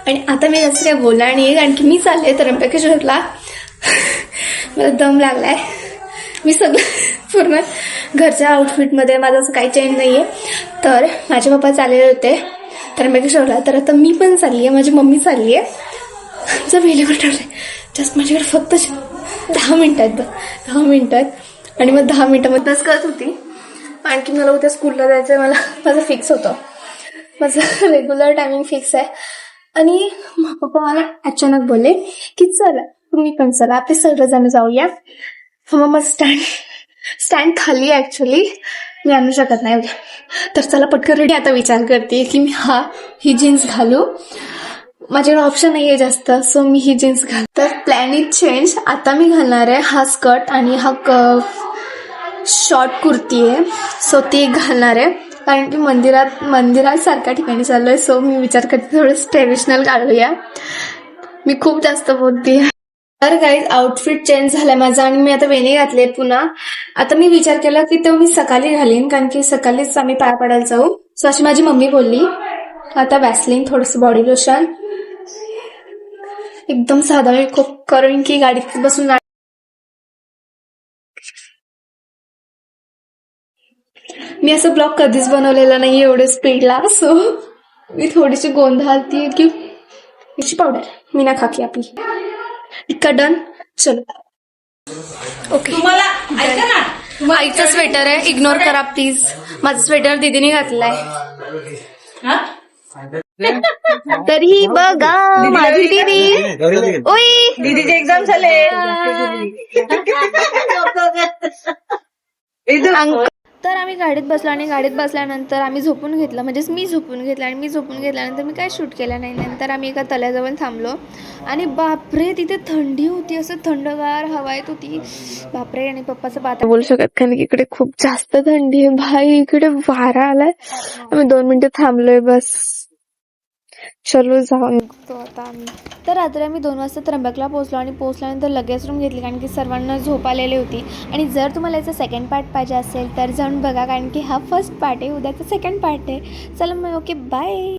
आणि आता मी जास्त काय बोलणार नाही कारण की मी चालले त्र्यंबकेश्वरला. मला दम लागलाय. मी सगळं पूर्ण घरच्या आउटफिटमध्ये माझं असं काही चेंज नाही आहे. तर माझे पप्पा चाललेले होते त्र्यंबकेश्वरला, तर आता मी पण चालली आहे, माझी मम्मी चालली आहे. जर वेळेवर ठरलं जस्ट माझ्याकडे फक्त 10 मिनिटात 10 मिनिटात आणि मग 10 मिनिटामध्येच करत होती. आणखी मला उद्या स्कूलला जायचं आहे. माझं फिक्स होतं, माझं रेग्युलर टायमिंग फिक्स आहे. आणि पप्पा मला अचानक बोलले की चला तुम्ही पण चला, आपले सर्वजण जाऊया. मग स्टँड खाली आहे ॲक्च्युली, मी आणू शकत नाही उद्या. तर चला पटकन रेडी. आता विचार करते की मी ही जीन्स घालू. माझ्याकडे ऑप्शन नाही आहे जास्त, सो मी ही जीन्स घाल. तर प्लॅन इज चेंज. आता मी घालणार आहे हा स्कर्ट आणि हा शॉर्ट कुर्ती आहे, सो ती घालणार आहे. कारण की मंदिरात सारख्या ठिकाणी चाललोय, सो मी विचार करते थोडं ट्रेडिशनल घालूया. मी खूप जास्त बोलते. तर गाईज आउटफिट चेंज झालाय माझा आणि मी आता वेणी घातले पुन्हा. आता मी विचार केला की तो मी सकाळी घालीन, कारण की सकाळीच आम्ही पाया पडायला जाऊ. सो अशी माझी मम्मी बोलली. आता वॅसलीन, थोडस बॉडी लोशन, एकदम साधा खूप, कारण की गाडीत बसून मी असं ब्लॉग कधीच बनवलेला नाही एवढं स्पीडला. सो मी थोडीशी गोंधळती की मिरची पावडर मीना खाकी आपली इतका डन. चलो ओके. तुम्हाला ऐका ना, आईचं स्वेटर आहे, इग्नोर करा प्लीज. माझं स्वेटर दीदीने घातलाय. तरी बघा माझी दीदी. ओय दीदीचे एक्झाम झाले. तर आम्ही गाडीत बसलो आणि गाडीत बसल्यानंतर आम्ही झोपून घेतलं, म्हणजेच मी झोपून घेतलं. आणि मी झोपून घेतल्यानंतर मी काय शूट केलं नाही. नंतर आम्ही एका तळ्याजवळ थांबलो आणि बापरे तिथे थंडी होती, असं थंडगार हवा येत होती बापरे. आणि पप्पाचं बात बोलू शकत कारण की इकडे खूप जास्त थंडी आहे भाई, इकडे वारा आलाय. आम्ही 2 मिनिटं थांबलोय बस. चलो जाऊन निघतो आता आम्ही. तर रात्री आम्ही 2 वाजता त्र्यंबकला पोहोचलो आणि पोहोचल्यानंतर लगेच रूम घेतली कारण की सर्वांना झोप आलेली होती. आणि जर तुम्हाला याचा सेकंड पार्ट पाहिजे असेल तर जाऊन बघा, कारण की हा फर्स्ट पार्ट आहे, उद्याचा सेकंड पार्ट आहे. चला मग ओके बाय.